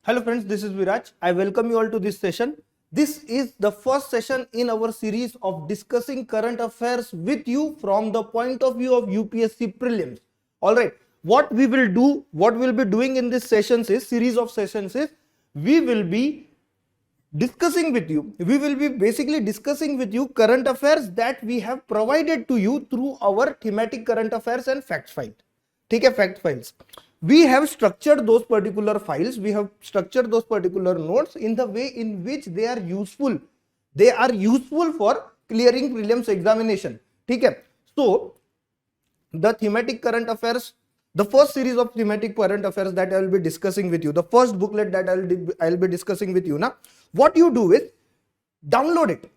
Hello friends, this is Viraj. I welcome you all to this session. This is the first session in our series of discussing current affairs with you from the point of view of UPSC prelims. Alright, what we will do, what we will be doing in this sessions is, series of sessions is, we will be discussing with you, we will be basically discussing with you current affairs that we have provided to you through our thematic current affairs and fact file. ठीक है, fact files. We have structured those particular files, we have structured those particular notes in the way in which they are useful. They are useful for clearing prelims examination. ठीक है, so the thematic current affairs, the first series of thematic current affairs that I will be discussing with you, the first booklet that I will be discussing with you now, what you do is download it.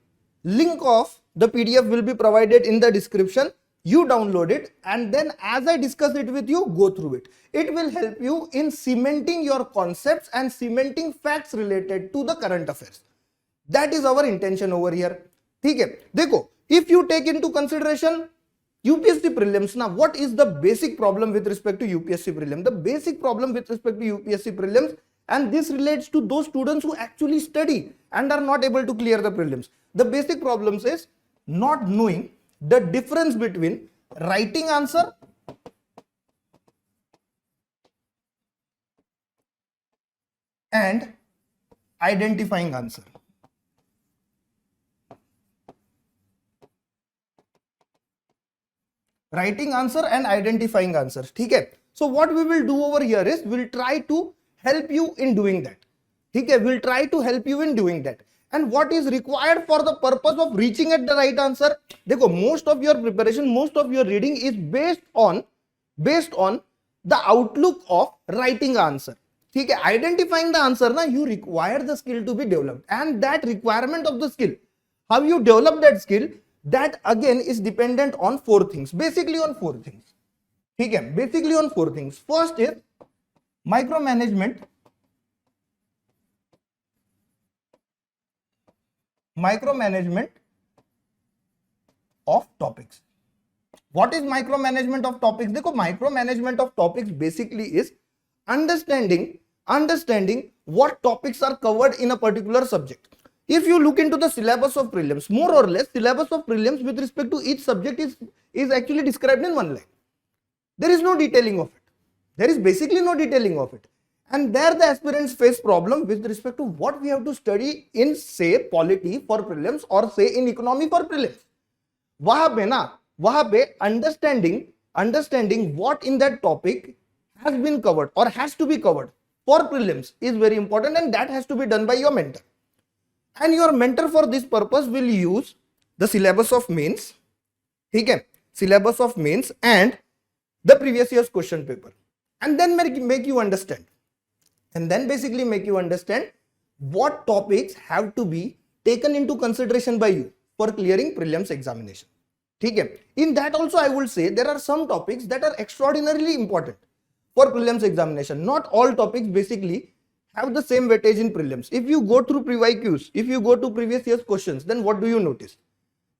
Link of the PDF will be provided in the description. You download it, and then as I discuss it with you, go through it. It will help you in cementing your concepts and cementing facts related to the current affairs. That is our intention over here. ठीक है, देखो, if you take into consideration UPSC prelims, now what is the basic problem with respect to UPSC prelim? The basic problem with respect to UPSC prelims, and this relates to those students who actually study and are not able to clear the prelims. The basic problems is not knowing the difference between writing answer and identifying answer. Writing answer and identifying answer. ठीक है, so what we will do over here is we'll try to help you in doing that. ठीक है, we'll try to help you in doing that. And what is required for the purpose of reaching at the right answer? देखो, most of your preparation, most of your reading is based on the outlook of writing answer. ठीक है, identifying the answer ना, you require the skill to be developed, and that requirement of the skill, how you develop that skill, that again is dependent on four things, basically on four things. ठीक है, basically on four things. First is micromanagement of topics. What is micromanagement of topics? देखो, micromanagement of topics basically is understanding what topics are covered in a particular subject. If you look into the syllabus of prelims, more or less syllabus of prelims with respect to each subject is actually described in one line. There is no detailing of it. There is basically no detailing of it. And there the aspirants face problem with respect to what we have to study in, say, polity for prelims or say in economy for prelims. वहां पे understanding what in that topic has been covered or has to be covered for prelims is very important, and that has to be done by your mentor. And your mentor for this purpose will use the syllabus of mains, ठीक है, syllabus of mains and the previous year's question paper, and then make you understand. And then basically make you understand what topics have to be taken into consideration by you for clearing prelims examination. ठीक है, in that also I will say there are some topics that are extraordinarily important for prelims examination. Not all topics basically have the same weightage in prelims. If you go through pre-IQs, if you go to previous year's questions, then what do you notice?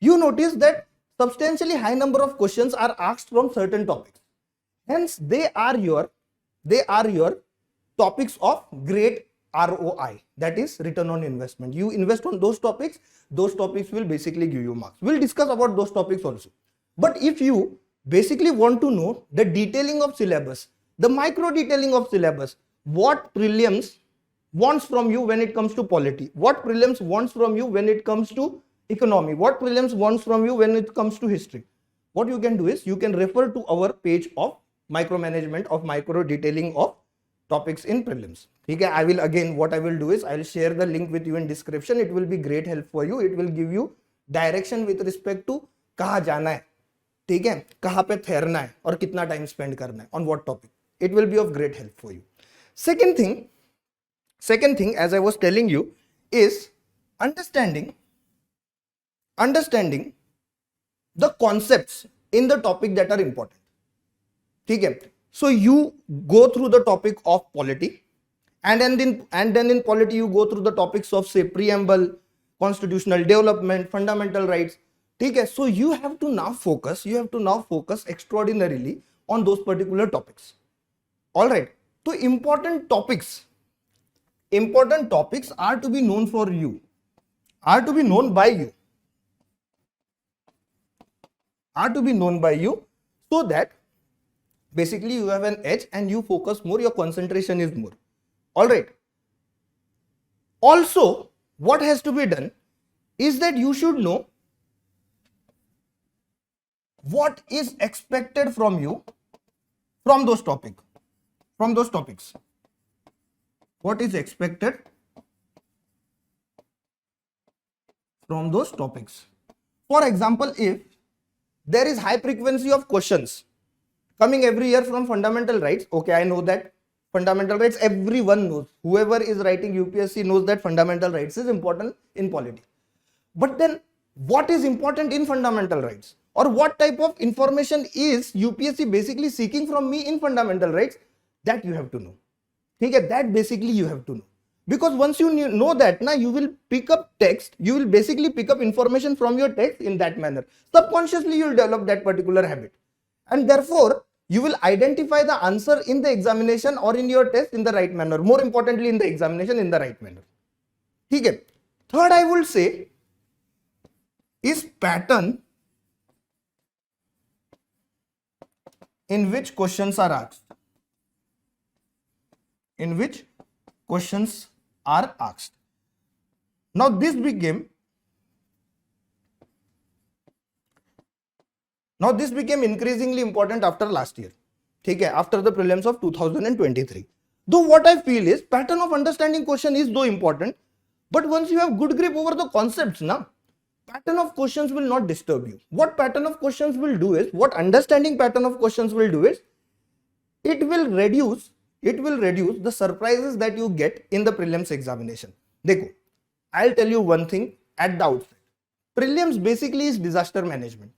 You notice that substantially high number of questions are asked from certain topics. Hence, they are your topics of great ROI, that is return on investment. You invest on those topics will basically give you marks. We'll discuss about those topics also. But if you basically want to know the detailing of syllabus, the micro detailing of syllabus, what prelims wants from you when it comes to polity, what prelims wants from you when it comes to economy, what prelims wants from you when it comes to history, what you can do is you can refer to our page of micromanagement of micro detailing of topics in prelims. ठीक है, I will again, what I will do is I will share the link with you in description. It will be great help for you. It will give you direction with respect to कहाँ जाना है, ठीक है, कहाँ पे ठहरना है और कितना time spend करना है on what topic. It will be of great help for you. Second thing, as I was telling you, is understanding the concepts in the topic that are important. ठीक है, so you go through the topic of polity, and then in polity you go through the topics of, say, preamble, constitutional development, fundamental rights. ठीक है, so you have to now focus extraordinarily on those particular topics. All right, so important topics important topics are to be known for you, are to be known by you, so that basically you have an edge and you focus more, your concentration is more. All right. Also, what has to be done is that you should know what is expected from you from those topics. What is expected from those topics? For example, if there is high frequency of questions coming every year from fundamental rights, okay, I know that fundamental rights everyone knows. Whoever is writing UPSC knows that fundamental rights is important in polity. But then what is important in fundamental rights, or what type of information is UPSC basically seeking from me in fundamental rights, that you have to know. Okay, that basically you have to know. Because once you know that, now you will pick up text, you will basically pick up information from your text in that manner. Subconsciously you will develop that particular habit, and therefore you will identify the answer in the examination or in your test in the right manner. More importantly, in the examination in the right manner. Okay. Third, I would say is pattern in which questions are asked. Now this became increasingly important after last year. Okay, after the prelims of 2023. Though what I feel is pattern of understanding question is though important, but once you have good grip over the concepts, now pattern of questions will not disturb you. What pattern of questions will do is, what understanding pattern of questions will do is, it will reduce the surprises that you get in the prelims examination. Dekho, I'll tell you one thing at the outset. Prelims basically is disaster management.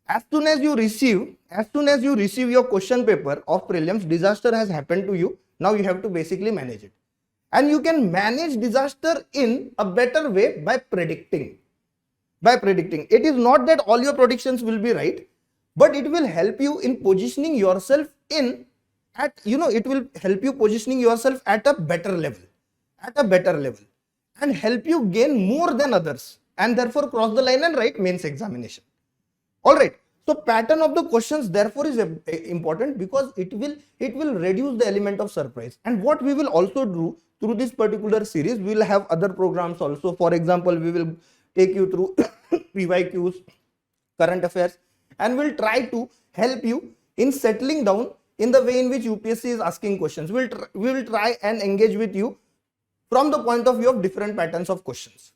As soon as you receive your question paper of prelims, disaster has happened to you. Now you have to basically manage it. And you can manage disaster in a better way by predicting. It is not that all your predictions will be right, but it will help you in positioning yourself at a better level, and help you gain more than others, and therefore cross the line and write mains examination. All right. So pattern of the questions therefore is important, because it will reduce the element of surprise. And what we will also do through this particular series, we will have other programs also. For example, we will take you through PYQs, current affairs, and we'll try to help you in settling down in the way in which UPSC is asking questions. We will try and engage with you from the point of view of different patterns of questions.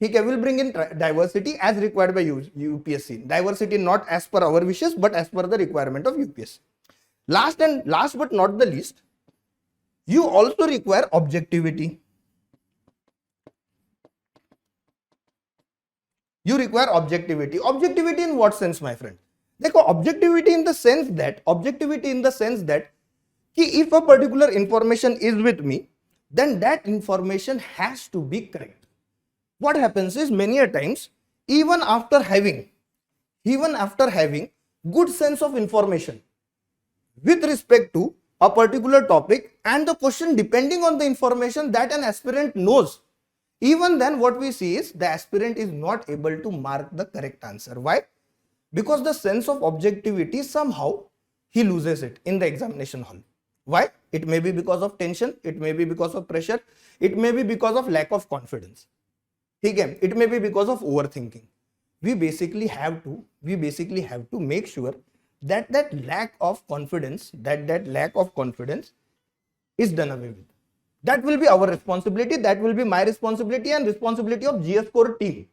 Okay, we'll bring in diversity as required by UPSC. Diversity not as per our wishes, but as per the requirement of UPSC. Last but not the least, you also require objectivity. Objectivity in what sense, my friend? Objectivity in the sense that if a particular information is with me, then that information has to be correct. What happens is, many a times, even after having good sense of information with respect to a particular topic and the question depending on the information that an aspirant knows, even then what we see is the aspirant is not able to mark the correct answer. Why? Because the sense of objectivity, somehow he loses it in the examination hall. Why? It may be because of tension, it may be because of pressure, it may be because of lack of confidence. It may be because of overthinking. We basically have to make sure that lack of confidence is done away with. That will be our responsibility, that will be my responsibility, and responsibility of GS core team.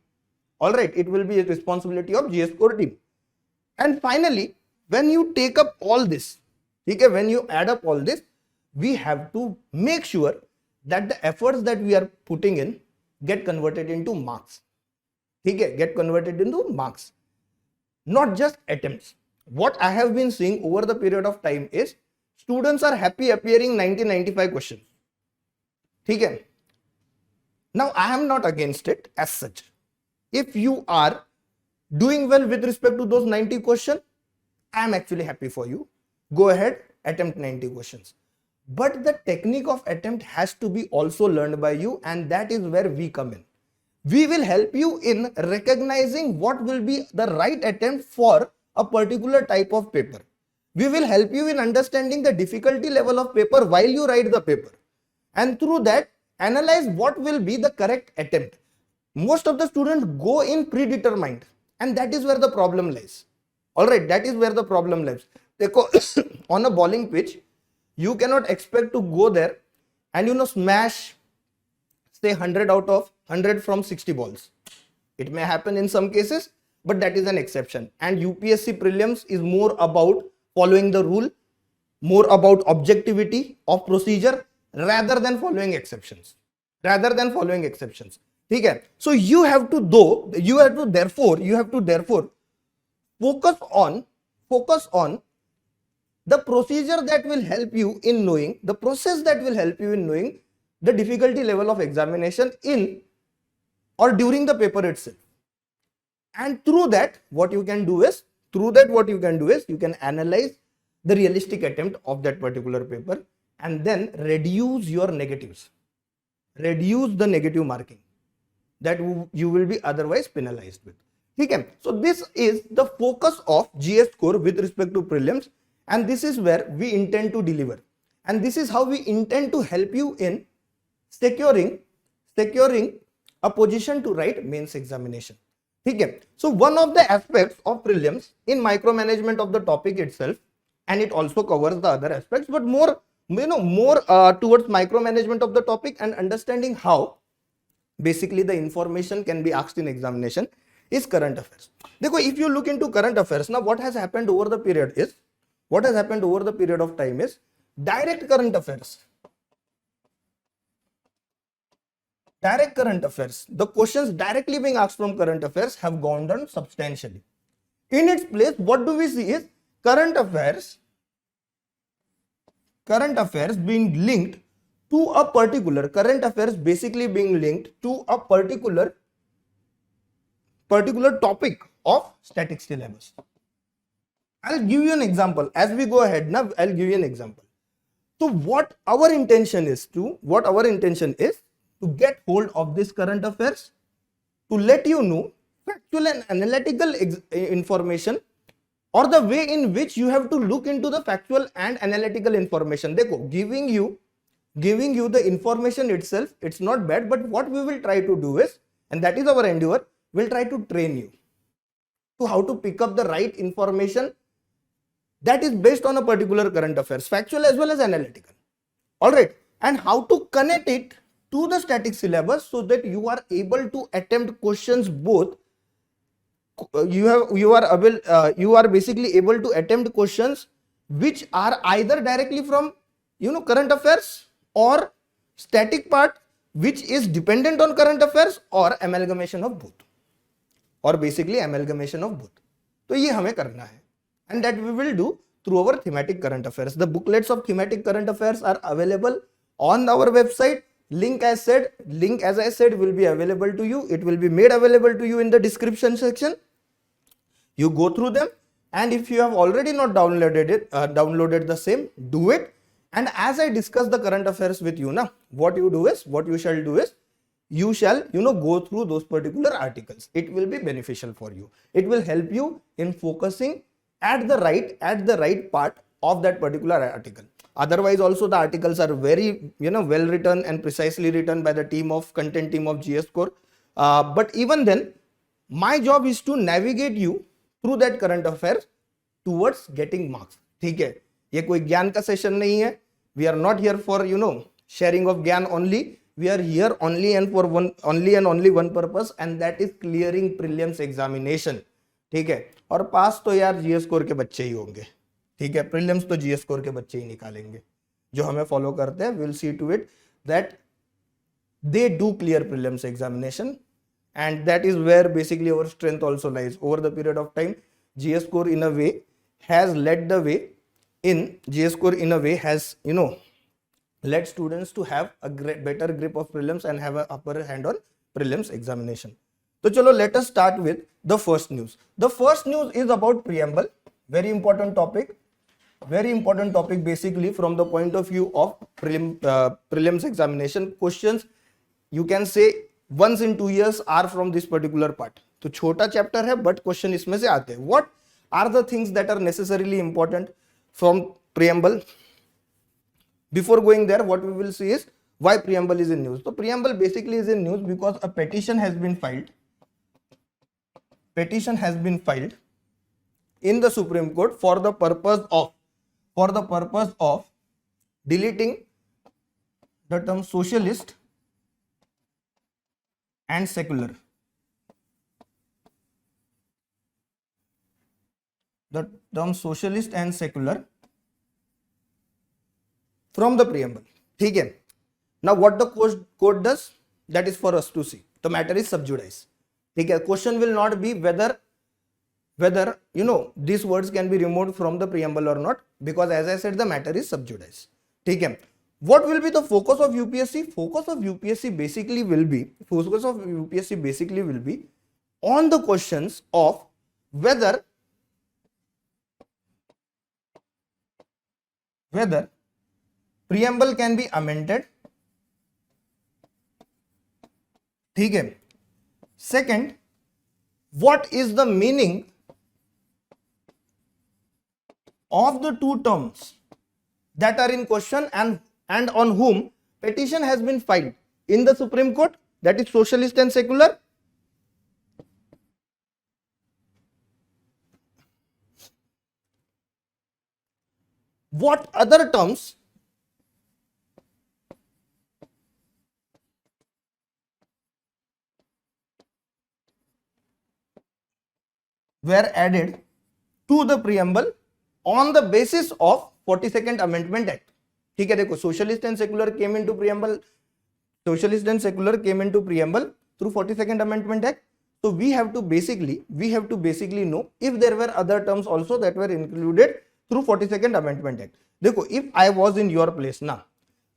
All right, it will be a responsibility of GS core team. And finally, when you take up all this, when you add up all this, we have to make sure that the efforts that we are putting in get converted into marks. Not just attempts. What I have been seeing over the period of time is students are happy appearing 90-95 questions. Now I am not against it as such. If you are doing well with respect to those 90 questions, I am actually happy for you. Go ahead, attempt 90 questions. but the technique of attempt has to be also learned by you, and that is where we come in. We will help you in recognizing what will be the right attempt for a particular type of paper. We will help you in understanding the difficulty level of paper while you write the paper, and through that analyze what will be the correct attempt. Most of the students go in predetermined, and that is where the problem lies. All right, that is where the problem lies. On a bowling pitch, you cannot expect to go there and smash say 100 out of 100 from 60 balls. It may happen in some cases, but that is an exception. And UPSC prelims is more about following the rule, more about objectivity of procedure rather than following exceptions. Okay? So you have to therefore focus on the procedure that will help you in knowing, the process that will help you in knowing the difficulty level of examination in or during the paper itself. And through that, what you can do is you can analyze the realistic attempt of that particular paper and then reduce your negatives, reduce the negative marking that you will be otherwise penalized with. Okay? So this is the focus of GS score with respect to prelims, and this is where we intend to deliver, and this is how we intend to help you in securing a position to write mains examination. Okay? So one of the aspects of prelims in micromanagement of the topic itself, and it also covers the other aspects, but more towards micromanagement of the topic and understanding how basically the information can be asked in examination, is current affairs. If you look into current affairs, now what has happened over the period of time is direct current affairs. The questions directly being asked from current affairs have gone down substantially. In its place, what do we see is current affairs being linked to a particular topic of static syllabus. I'll give you an example. As we go ahead now, I'll give you an example. So what our intention is to get hold of this current affairs, to let you know factual and analytical information, or the way in which you have to look into the factual and analytical information. Giving you the information itself, it's not bad, but what we will try to do is, and that is our endeavor, we'll try to train you to how to pick up the right information that is based on a particular current affairs, factual as well as analytical. All right, and how to connect it to the static syllabus so that you are able to attempt questions both. You are basically able to attempt questions which are either directly from current affairs, or static part which is dependent on current affairs, or amalgamation of both. So ये हमें करना है, and that we will do through our thematic current affairs. The booklets of thematic current affairs are available on our website. Link as I said will be available to you. It will be made available to you in the description section. You go through them, and if you have already not downloaded the same, do it. And as I discuss the current affairs with you now, what you shall do is you shall go through those particular articles. It will be beneficial for you. It will help you in focusing at the right part of that particular article. Otherwise also the articles are very well written and precisely written by the content team of GS Core. But even then, my job is to navigate you through that current affairs towards getting marks. ठीक है, ये कोई ज्ञान का session नहीं है. We are not here for sharing of ज्ञान only. We are here only and only one purpose, and that is clearing prelims examination. ठीक है, और पास तो यार GS Core के बच्चे ही होंगे. ठीक है, प्रीलिम्स तो GS Core के बच्चे ही निकालेंगे जो हमें फॉलो करते हैं. We'll see to it that they do clear prelims examination, and that is where basically our strength also lies. Over the period of time, GS Core in a way has led the way has led students to have a better grip of prelims and have an upper hand on prelims examination. So chalo, let us start with the first news. The first news is about preamble. Very important topic. very important topic basically from the point of view of prelims examination. Questions you can say once in 2 years are from this particular part. तो छोटा chapter है but question इसमें से आते हैं. What are the things that are necessarily important from preamble? Before going there, what we will see is why preamble is in news. So preamble basically is in news because a petition has been filed. Petition has been filed in the Supreme Court for the purpose of deleting the term socialist and secular. The term socialist and secular from the preamble. ठीक है. Now what the court does, that is for us to see. The matter is sub judice. ठीक है. Question will not be whether you know these words can be removed from the preamble or not, because as I said the matter is sub judice. ठीक है. What will be the focus of UPSC? Focus of UPSC basically will be on the questions of whether preamble can be amended. ठीक है. Second, what is the meaning of the two terms that are in question and on whom petition has been filed in the Supreme Court, that is socialist and secular. What other terms were added to the preamble on the basis of 42nd Amendment Act. ठीक है. देखो socialist and secular came into preamble through 42nd Amendment Act. So we have to basically know if there were other terms also that were included through 42nd Amendment Act. देखो, if I was in your place now,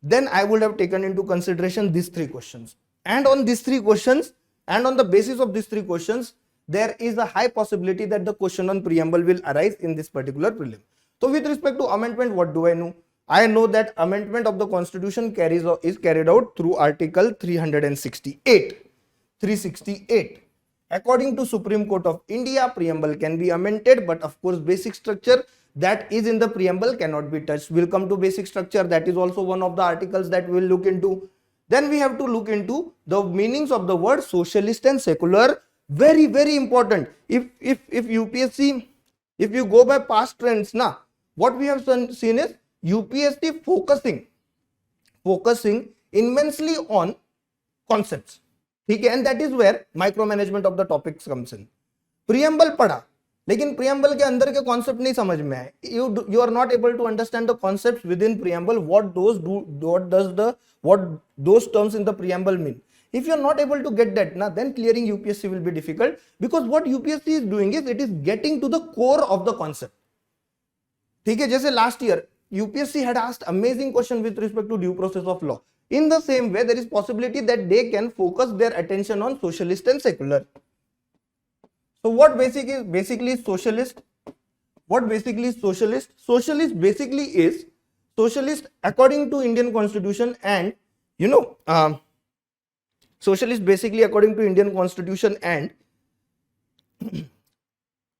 then I would have taken into consideration these three questions, and on these three questions and on the basis of these three questions there is a high possibility that the question on preamble will arise in this particular prelim. So with respect to amendment, what do I know? I know that amendment of the constitution is carried out through article 368. According to Supreme Court of India, preamble can be amended, but of course basic structure that is in the preamble cannot be touched. We'll come to basic structure. That is also one of the articles that we'll look into. Then we have to look into the meanings of the word socialist and secular. Very, very important. If UPSC, if you go by past trends, now what we have seen is UPSC focusing immensely on concepts. ठीक है, and that is where micromanagement of the topics comes in. Preamble पढ़ा, लेकिन preamble के अंदर के concept नहीं समझ में आए. You are not able to understand the concepts within preamble. What those terms in the preamble mean. If you are not able to get that, then clearing UPSC will be difficult, because what UPSC is doing is it is getting to the core of the concept. ठीक है, जैसे last year UPSC had asked amazing question with respect to due process of law. In the same way, there is possibility that they can focus their attention on socialist and secular. So what basically is socialist? What basically is socialist? Socialist basically is socialist according to Indian Constitution, and socialist basically according to Indian Constitution and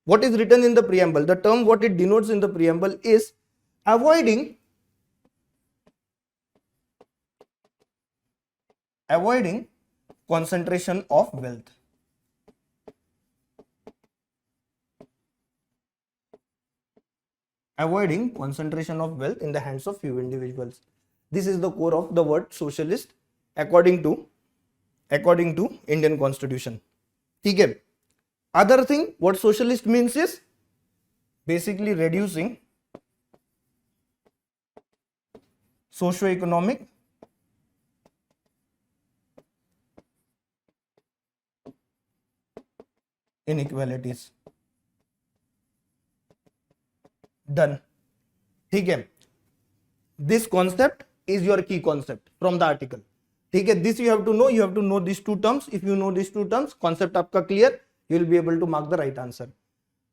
what is written in the preamble. The term what it denotes in the preamble is avoiding concentration of wealth. Avoiding concentration of wealth in the hands of few individuals. This is the core of the word socialist according to Indian Constitution. ठीक है. Other thing what socialist means is basically reducing socio-economic inequalities. Done. ठीक है. This concept is your key concept from the article. ठीक है. This you have to know. You have to know these two terms. If you know these two terms, concept आपका clear, you will be able to mark the right answer.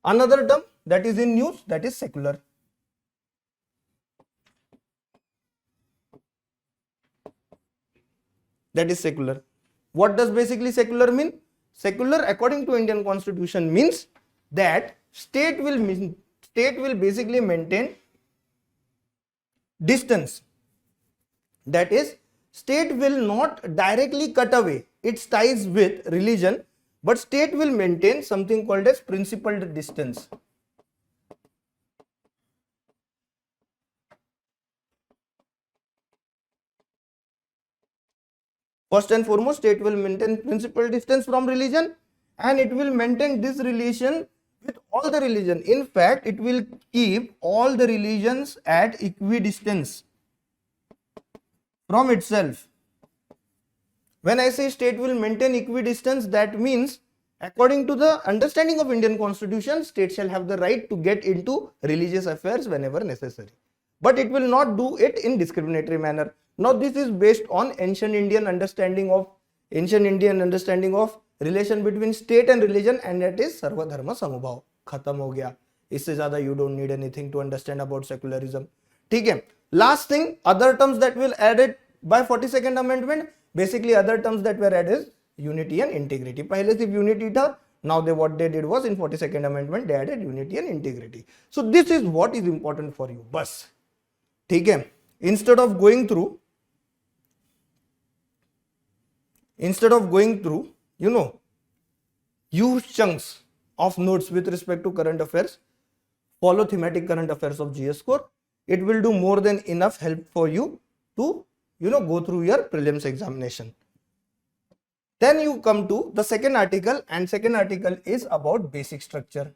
Another term that is in news, that is secular. that is secular. What does basically secular mean? Secular according to Indian Constitution means that state will basically maintain distance. That is, state will not directly cut away its ties with religion, but state will maintain something called as principled distance. First and foremost, state will maintain principal distance from religion, and it will maintain this relation with all the religion. In fact, it will keep all the religions at equidistance from itself. When I say state will maintain equidistance, that means according to the understanding of Indian Constitution, state shall have the right to get into religious affairs whenever necessary. But it will not do it in discriminatory manner. Now this is based on ancient Indian understanding of relation between state and religion, and that is सर्व धर्म समभाव. खत्म हो गया. इससे ज्यादा you don't need anything to understand about secularism. ठीक है. Last thing, other terms that will added by 42nd amendment. Basically other terms that were added is unity and integrity. पहले सिर्फ unity था. Now what they did was in 42nd amendment they added unity and integrity. So this is what is important for you. बस. ठीक है. Instead of going through huge chunks of notes with respect to current affairs, follow thematic current affairs of GS core. It will do more than enough help for you to go through your prelims examination. Then you come to the second article, and second article is about basic structure.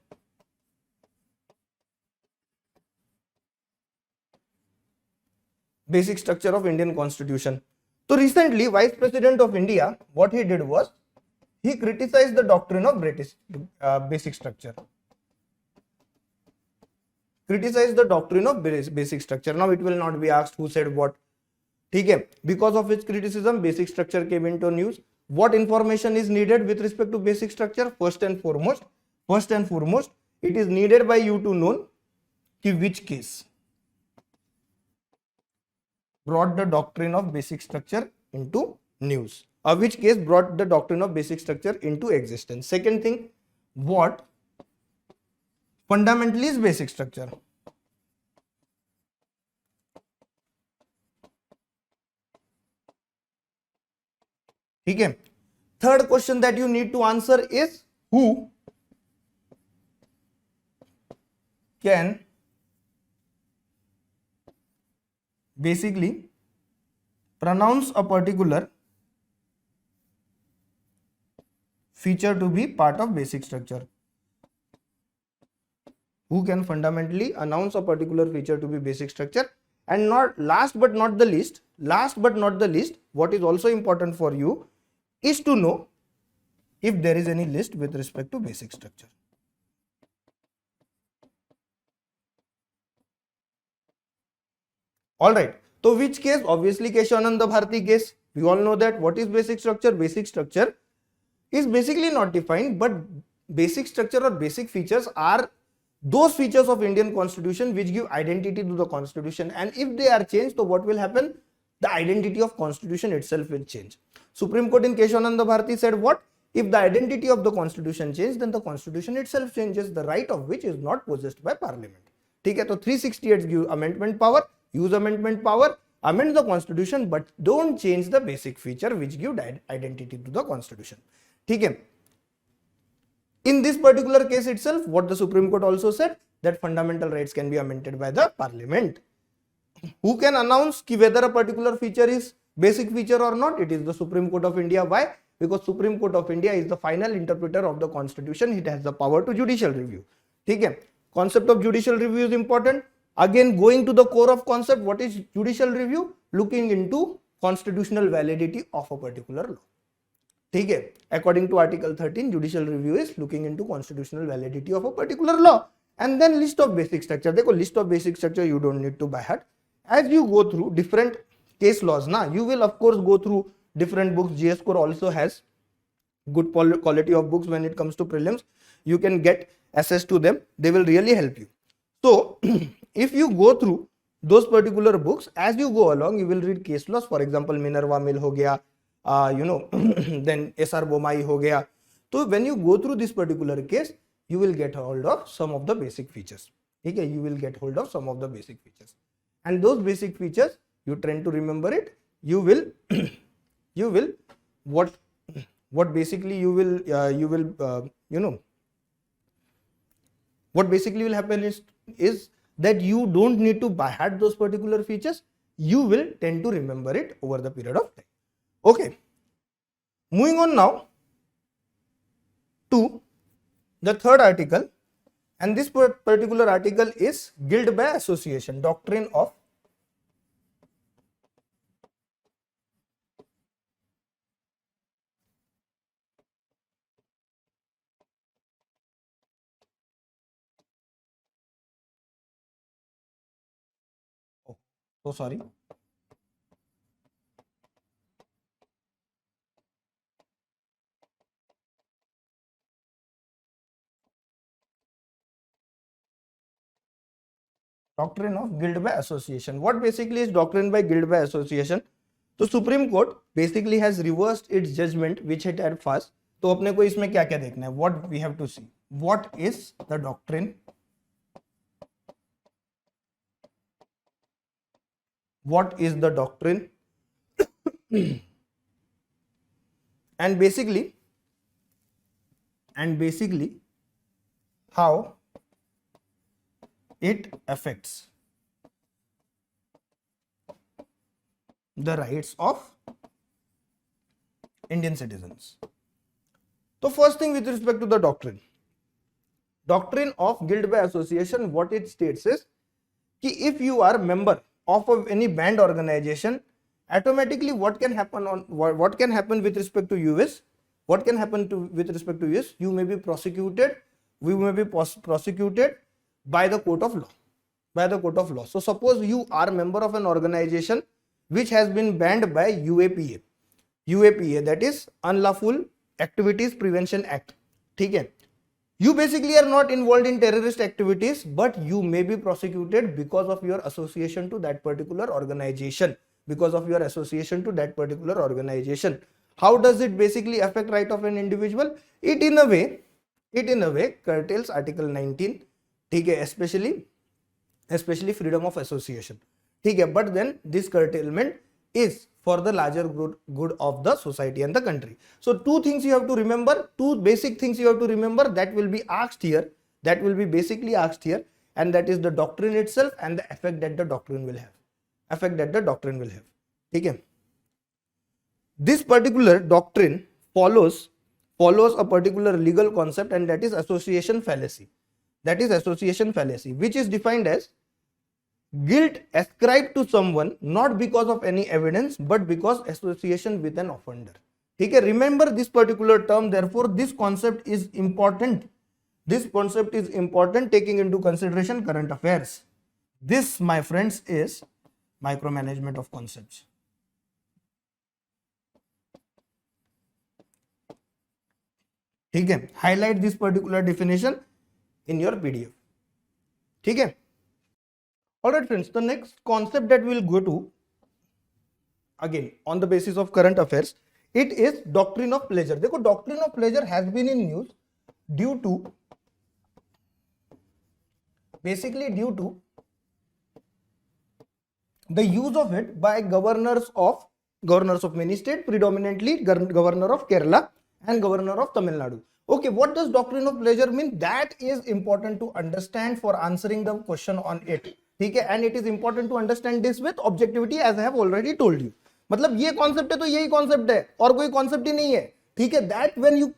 Basic structure of Indian Constitution. So recently, Vice President of India, what he did was, he criticized the doctrine of basic structure. Criticized the doctrine of basic structure. Now it will not be asked who said what. Okay. Because of his criticism, basic structure came into news. What information is needed with respect to basic structure? First and foremost, it is needed by you to know which case brought the doctrine of basic structure into news, or which case brought the doctrine of basic structure into existence. Second thing, what fundamentally is basic structure? Okay. Third question that you need to answer is, who can basically pronounce a particular feature to be part of basic structure? Who can fundamentally announce a particular feature to be basic structure? And last but not the least, what is also important for you is to know if there is any list with respect to basic structure. Alright, so which case? Obviously Keshavananda Bharati case. We all know that. What is basic structure? Basic structure is basically not defined, but basic structure or basic features are those features of Indian Constitution which give identity to the Constitution, and if they are changed, so what will happen? The identity of Constitution itself will change. Supreme Court in Keshavananda Bharati said what? If the identity of the Constitution changes, then the Constitution itself changes, the right of which is not possessed by Parliament. ठीक है, तो 368 give amendment power, use amendment power, amend the Constitution, but don't change the basic feature which give identity to the Constitution. ठीक है. In this particular case itself, what the Supreme Court also said, that fundamental rights can be amended by the Parliament. Who can announce whether a particular feature is basic feature or not? It is the Supreme Court of India. Why? Because Supreme Court of India is the final interpreter of the Constitution. It has the power to judicial review. ठीक है. Concept of judicial review is important. Again, going to the core of concept, what is judicial review? Looking into constitutional validity of a particular law. ठीक है. According to Article 13, judicial review is looking into constitutional validity of a particular law. And then list of basic structure. देखो, list of basic structure you don't need to by heart. As you go through different case laws, you will of course go through different books. GS core also has good quality of books when it comes to prelims. You can get access to them. They will really help you. So if you go through those particular books, as you go along, you will read case laws. For example, Minerva Mill हो गया, then SR Bomai ho gaya. So when you go through this particular case, you will get hold of some of the basic features. Okay, you will get hold of some of the basic features, and those basic features you tend to remember it. You will you will what basically you will what basically will happen is that you don't need to by heart those particular features. You will tend to remember it over the period of time. Okay, moving on now to the third article, and this particular article is guilt by association, doctrine of so sorry. Doctrine of guilt by association. What basically is doctrine by guilt by association? तो supreme court basically has reversed its judgment which it had first. तो अपने को इसमें क्या क्या देखना है? What we have to see, what is the doctrine, what is the doctrine, and basically how it affects the rights of Indian citizens. So first thing with respect to the doctrine of guilt by association, what it states is कि if you are member of any banned organization, automatically what can happen with respect to you is, with respect to you is, you may be prosecuted, we may be prosecuted by the court of law. So suppose you are member of an organization which has been banned by UAPA, that is Unlawful Activities Prevention Act. ठीक है, you basically are not involved in terrorist activities, but you may be prosecuted because of your association to that particular organization. How does it basically affect right of an individual? It in a way curtails Article 19, ठीक है, especially freedom of association, ठीक है, but then this curtailment is for the larger good of the society and the country. So two things you have to remember, two basic things you have to remember that will be asked here, that will be basically asked here, and that is the doctrine itself and the effect that the doctrine will have. ठीक है, this particular doctrine follows a particular legal concept, and that is association fallacy, which is defined as guilt ascribed to someone not because of any evidence but because association with an offender. ठीक है, remember this particular term, therefore this concept is important. Taking into consideration current affairs. This, my friends, is micromanagement of concepts. ठीक है, highlight this particular definition in your PDF. ठीक है. Alright friends, the next concept that we will go to, again on the basis of current affairs, it is doctrine of pleasure. देखो, doctrine of pleasure has been in news due to the use of it by governors of many states, predominantly governor of Kerala and governor of Tamil Nadu. Okay, what does doctrine of pleasure mean? That is important to understand for answering the question on it. ठीक है, and it is important to understand this with objectivity as I have already told you. मतलब ये concept है तो यही concept है और कोई कॉन्सेप्ट ही नहीं है. ठीक है, that when you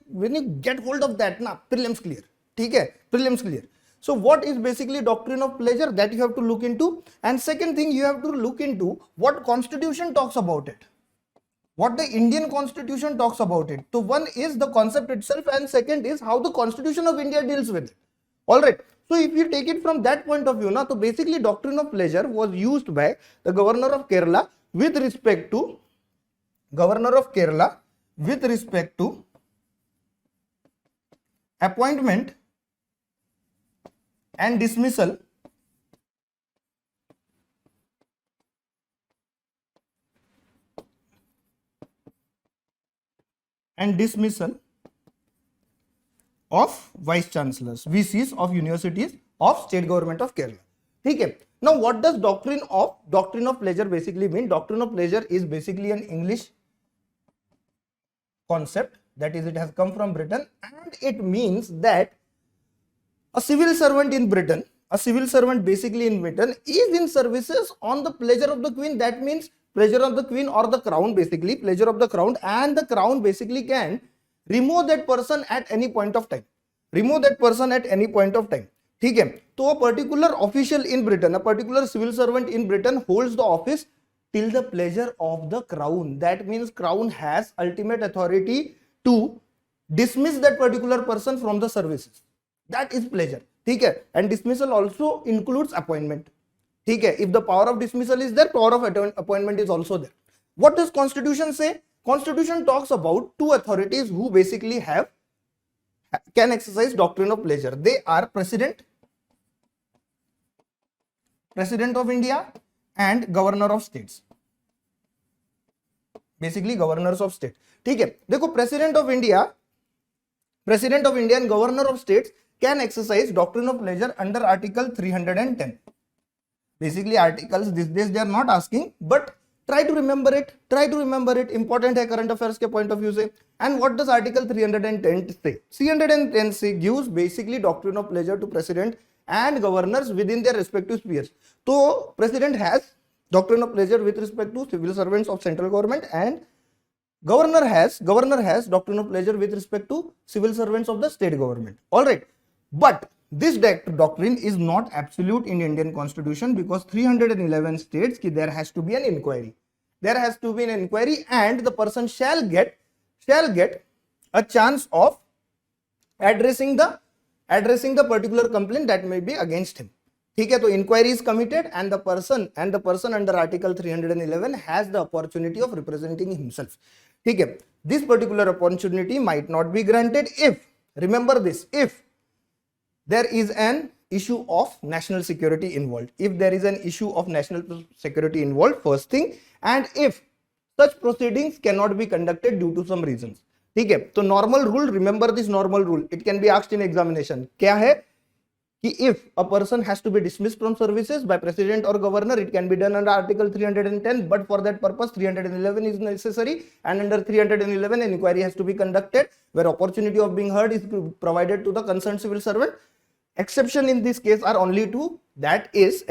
get hold of that ना, prelims clear. ठीक है, prelims clear. So what is basically doctrine of pleasure, that you have to look into, and second thing you have to look into what constitution talks about it, what the Indian constitution talks about it. So one is the concept itself and second is how the constitution of India deals with it. All right. So if you take it from that point of view, na, so basically doctrine of pleasure was used by the governor of Kerala with respect to appointment and dismissal and dismissal of vice chancellors, VCs of universities of state government of Kerala. Okay. Now, what does doctrine of pleasure basically mean? Doctrine of pleasure is basically an English concept, that is, it has come from Britain, and it means that a civil servant in Britain, basically in Britain, is in services on the pleasure of the Queen. That means pleasure of the Queen or the Crown, basically pleasure of the Crown, and the Crown basically can remove that person at any point of time. ठीक है, तो a particular official in Britain, a particular civil servant in Britain holds the office till the pleasure of the Crown. That means Crown has ultimate authority to dismiss that particular person from the services. That is pleasure. ठीक है, and dismissal also includes appointment. ठीक है, if the power of dismissal is there, power of appointment is also there. What does Constitution say? Constitution talks about two authorities who basically can exercise doctrine of pleasure. They are President of India and Governor of States. Basically governors of state. ठीक है, देखो President of India and Governor of States can exercise doctrine of pleasure under Article 310. Basically articles these days they are not asking, but try to remember it. Important है current affairs के point of view से. And what does Article 310 say? 310 gives basically doctrine of pleasure to President and governors within their respective spheres. So President has doctrine of pleasure with respect to civil servants of central government, and governor has doctrine of pleasure with respect to civil servants of the state government. All right, but this doctrine is not absolute in Indian Constitution, because 311 states ki there has to be an inquiry. And the person shall get a chance of addressing the particular complaint that may be against him. ठीक है, तो inquiry is committed, and the person under Article 311 has the opportunity of representing himself. ठीक है, this particular opportunity might not be granted if, remember this, if there is an issue of national security involved. First thing, and if such proceedings cannot be conducted due to some reasons. ठीक है, तो normal rule, remember this normal rule, it can be asked in examination. क्या है कि if a person has to be dismissed from services by president or governor, it can be done under Article 310, but for that purpose 311 is necessary, and under 311 an inquiry has to be conducted where opportunity of being heard is provided to the concerned civil servant. Exception in this case are only two, that is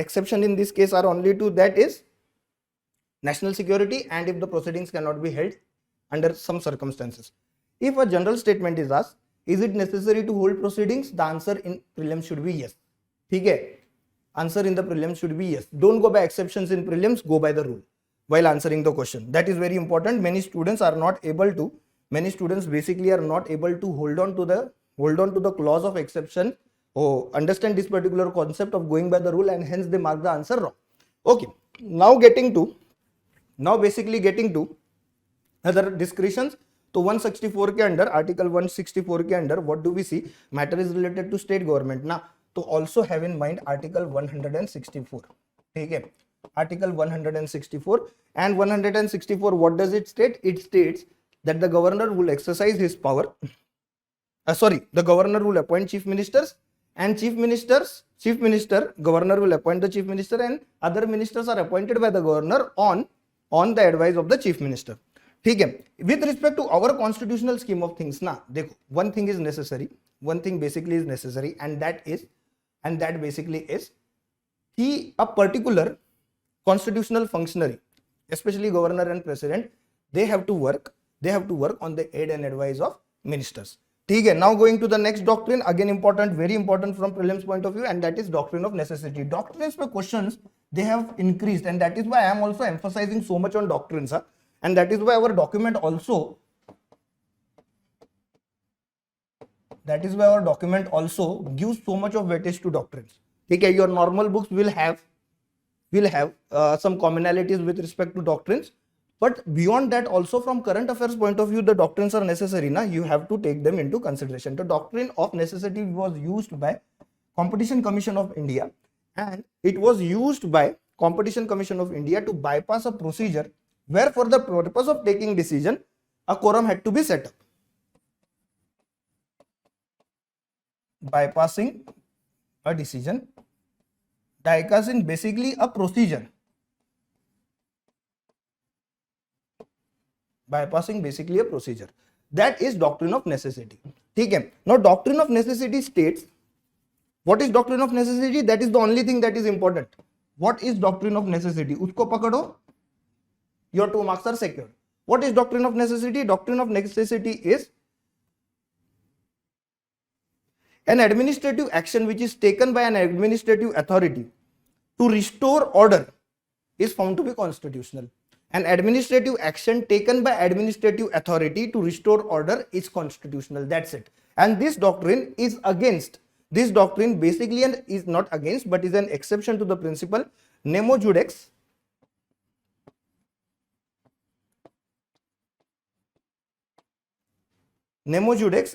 national security, and if the proceedings cannot be held under some circumstances. If a general statement is asked, is it necessary to hold proceedings? The answer in prelims should be yes. ठीक है, answer in the prelims should be yes. Don't go by exceptions in prelims, go by the rule while answering the question. That is very important. Many students basically are not able to hold on to the clause of exception, understand this particular concept of going by the rule, and hence they mark the answer wrong. Okay, now basically getting to other discretions. तो 164 के under, article 164 के under what do we see? Matter is related to state government ना, तो also have in mind article 164. ठीक है, article 164, and 164 what does it state? It states that the governor will exercise his power. The governor will appoint chief ministers, and governor will appoint the chief minister, and other ministers are appointed by the governor on the advice of the chief minister. ठीक है, with respect to our constitutional scheme of things ना, देखो one thing basically is necessary, and that basically is कि a particular constitutional functionary, especially governor and president, they have to work on the aid and advice of ministers. ठीक है, now going to the next doctrine, again important, very important from prelims point of view, and that is doctrine of necessity. Doctrines per questions they have increased, and that is why I am also emphasizing so much on doctrines. And that is why our document also gives so much of weightage to doctrines. Okay, your normal books will have some commonalities with respect to doctrines, but beyond that also from current affairs point of view the doctrines are necessary na, you have to take them into consideration. The doctrine of necessity was used by Competition Commission of India, and it was used by Competition Commission of India to bypass a procedure where for the purpose of taking decision a quorum had to be set up. bypassing a decision. Bypassing basically a procedure. Bypassing basically a procedure. That is doctrine of necessity. ठीक है. Now doctrine of necessity states, what is doctrine of necessity? That is the only thing that is important. What is doctrine of necessity? उसको पकड़ो, your 2 marks are secured. What is doctrine of necessity? Doctrine of necessity is an administrative action which is taken by an administrative authority to restore order is found to be constitutional. An administrative action taken by administrative authority to restore order is constitutional. That's it. And this doctrine is against, this doctrine basically is not against but is an exception to the principle nemo judex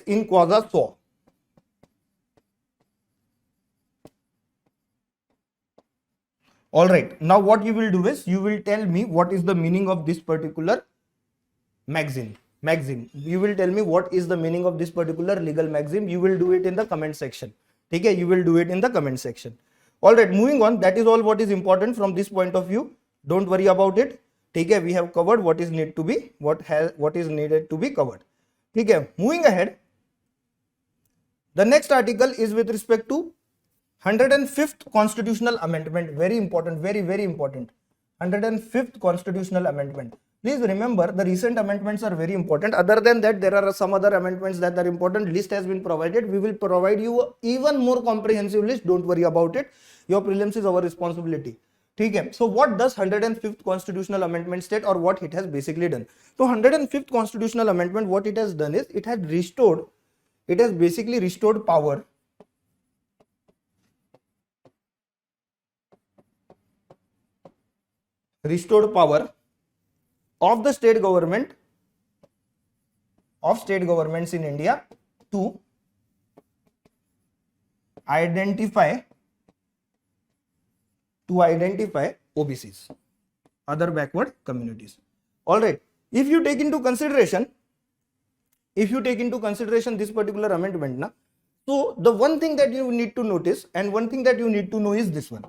in causa suo. All right, now what you will do is you will tell me what is the meaning of this particular maxim. You will tell me what is the meaning of this particular legal maxim. You will do it in the comment section. Okay, you will do it in the comment section. All right, moving on. That is all what is important from this point of view. Don't worry about it. Okay, we have covered what is need to be, what is needed to be covered. Okay, moving ahead. The next article is with respect to 105th constitutional amendment. Very important, very important. 105th constitutional amendment. Please remember the recent amendments are very important. Other than that, there are some other amendments that are important. List has been provided. We will provide you even more comprehensive list. Don't worry about it. Your prelims is our responsibility. Okay. So what does 105th constitutional amendment state, or what it has basically done? So 105th constitutional amendment, what it has done is it has basically restored power of the state governments in India to identify OBCs, other backward communities. All right, if you take into consideration this particular amendment, so the one thing that you need to notice and one thing that you need to know is this one.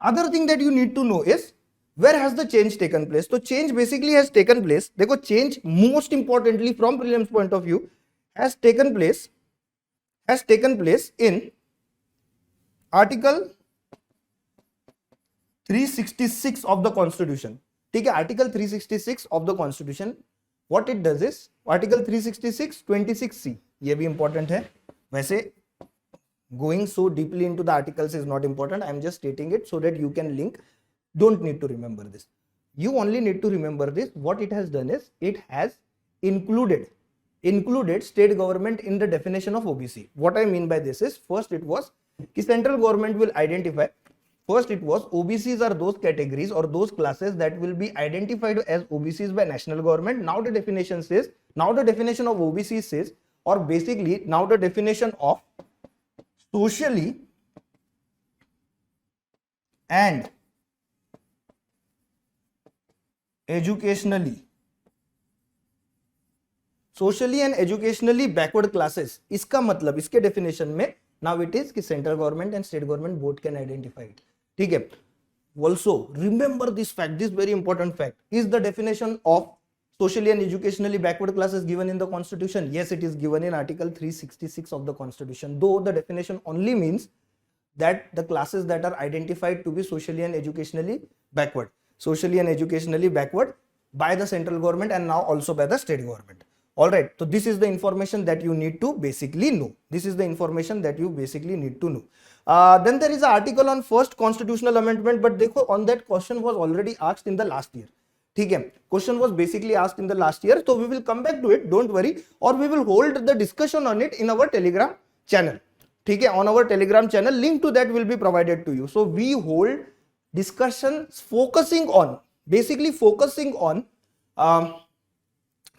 Other thing that you need to know is where has the change taken place. So change basically has taken place. देखो, change most importantly from prelims point of view has taken place in article 366 of the constitution. ठीक है, article 366 of the constitution. What it does is article 366 26C, ये भी important है. वैसे going so deeply into the articles is not important. I am just stating it so that you can link. Don't need to remember this. You only need to remember this. What it has done is it has included state government in the definition of OBC. What I mean by this is, first it was central government will identify. First it was OBCs are those categories or those classes that will be identified as OBCs by national government. Now the definition of OBC says, or basically now the definition of socially and educationally backward classes, इसका मतलब इसके definition में now it is कि central government and state government both can identify it. ठीक है. Also remember this fact, this very important fact. Is the definition of socially and educationally backward classes given in the constitution? Yes, it is given in article 366 of the constitution, though the definition only means that the classes that are identified to be socially and educationally backward by the central government and now also by the state government. All right, so this is the information that you need to basically know. Then there is an article on first constitutional amendment, but देखो, on that question was already asked in the last year. ठीक है, question was basically asked in the last year, so we will come back to it, don't worry, or we will hold the discussion on it in our Telegram channel. ठीक है, on our Telegram channel, link to that will be provided to you. So we hold discussions focusing on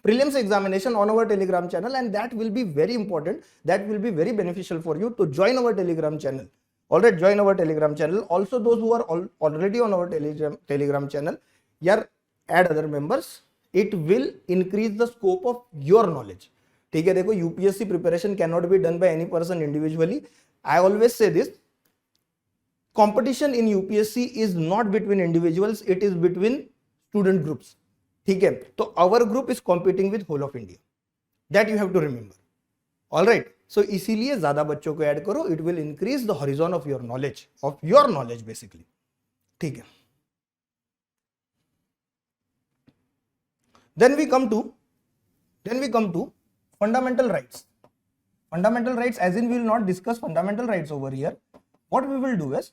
prelims examination on our Telegram channel, and that will be very important. That will be very beneficial for you to join our Telegram channel. All right, join our Telegram channel. Also, those who are already on our Telegram channel, add other members. It will increase the scope of your knowledge. ठीक है, देखो UPSC preparation can not be done by any person individually. I always say this, competition in UPSC is not between individuals, it is between student groups. ठीक है, तो our group is competing with whole of India, that you have to remember. All right, so इसीलिए ज्यादा बच्चों को add करो, it will increase the horizon of your knowledge basically. ठीक है, then we come to fundamental rights. Fundamental rights, as in we will not discuss fundamental rights over here. What we will do is,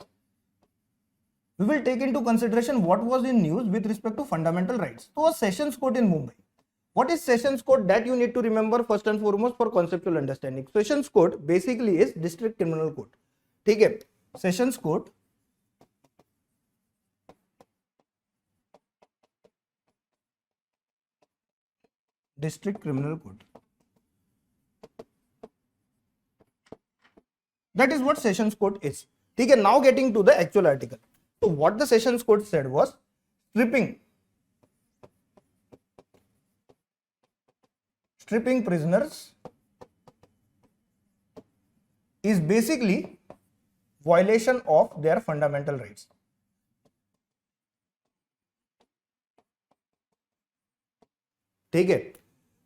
we will take into consideration what was in news with respect to fundamental rights. So, a sessions court in Mumbai. What is sessions court? That you need to remember first and foremost for conceptual understanding. Sessions court basically is district criminal court. ठीक है, sessions court district criminal court. That is what sessions court is. ठीक है, now getting to the actual article. So what the sessions court said was, stripping prisoners is basically violation of their fundamental rights. ठीक है,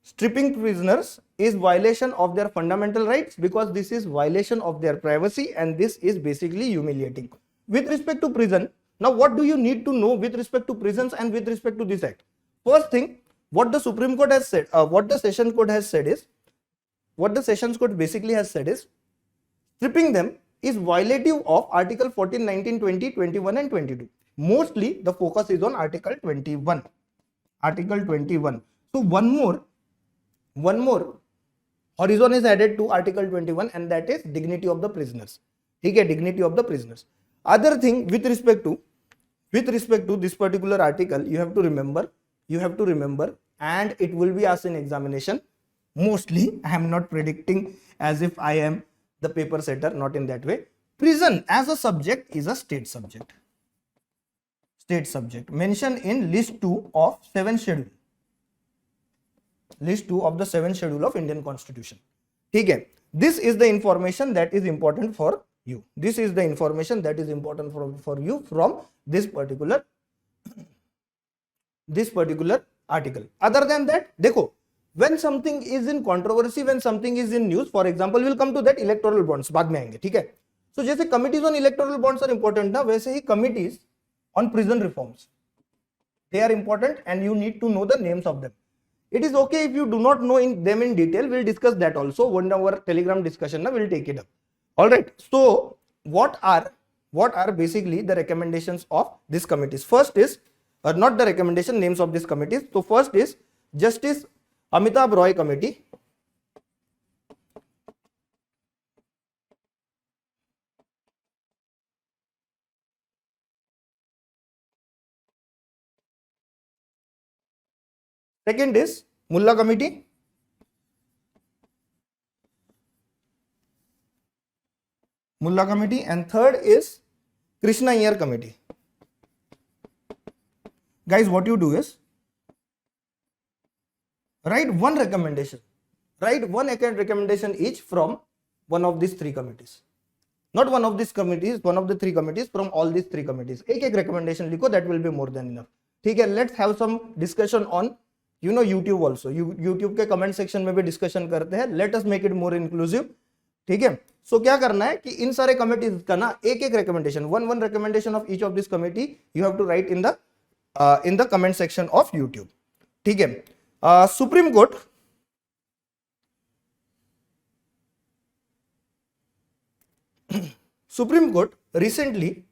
stripping prisoners is violation of their fundamental rights because this is violation of their privacy and this is basically humiliating. With respect to prison, now what do you need to know with respect to prisons and with respect to this act? First thing, what the Supreme Court has said, what the Sessions Court basically has said is, stripping them is violative of Article 14, 19, 20, 21 and 22. Mostly the focus is on Article 21. So one more horizon is added to Article 21 and that is dignity of the prisoners. ठीक है, dignity of the prisoners. Other thing with respect to this particular article, you have to remember and it will be asked in examination. Mostly, I am not predicting as if I am the paper setter, not in that way. Prison as a subject is a state subject. Mentioned in list 2 of 7th schedule. List 2 of the 7th schedule of Indian Constitution. ठीक है, this is the information that is important for you. This is the information that is important for you from this particular article. Other than that, देखो, when something is in controversy, when something is in news, for example, we'll come to that electoral bonds, बाद में आएंगे, ठीक है. So जैसे committees on electoral bonds are important ना, वैसे ही committees on prison reforms, they are important and you need to know the names of them. It is okay if you do not know them in detail, we'll discuss that also. One our Telegram discussion, na, we'll take it up. All right. So what are basically the recommendations of these committees? First is, not the recommendation, names of these committees. So first is Justice Amitabh Roy Committee. Second is Mullah Committee. And third is Krishna Iyer Committee. Guys, what you do is write one recommendation. Write one recommendation each from one of these three committees. Not one of these committees, one of the three committees, from all these three committees. एक recommendation लिखो, that will be more than enough. ठीक है, let's have some discussion on YouTube also. YouTube के comment section में भी discussion करते हैं. Let us make it more inclusive. ठीक है, so क्या करना है कि इन सारे committees का ना एक recommendation, one recommendation of each of this committee you have to write in the comment section of YouTube. ठीक है, Supreme Court recently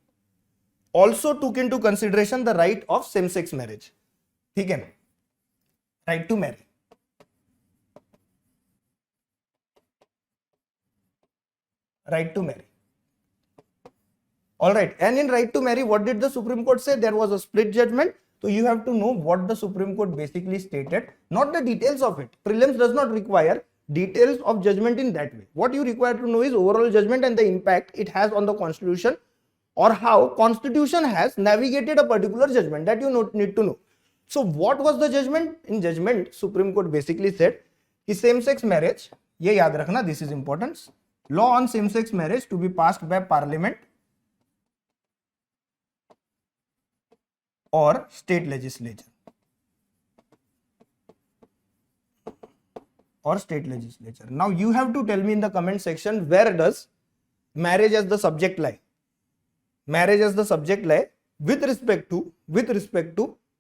also took into consideration the right of same-sex marriage. ठीक है, right to marry. All right, and in right to marry, what did the Supreme Court say? There was a split judgment. So you have to know what the Supreme Court basically stated, not the details of it. Prelims does not require details of judgment in that way. What you require to know is overall judgment and the impact it has on the constitution, or how constitution has navigated a particular judgment, that you need to know. So what was the judgment? In judgment, Supreme Court basically said कि same sex marriage, ये याद रखना, this is important, law on same sex marriage to be passed by parliament और state legislature or state legislature. Now you have to tell me in the comment section, where does marriage as the subject lie? Marriage as the subject lie with respect to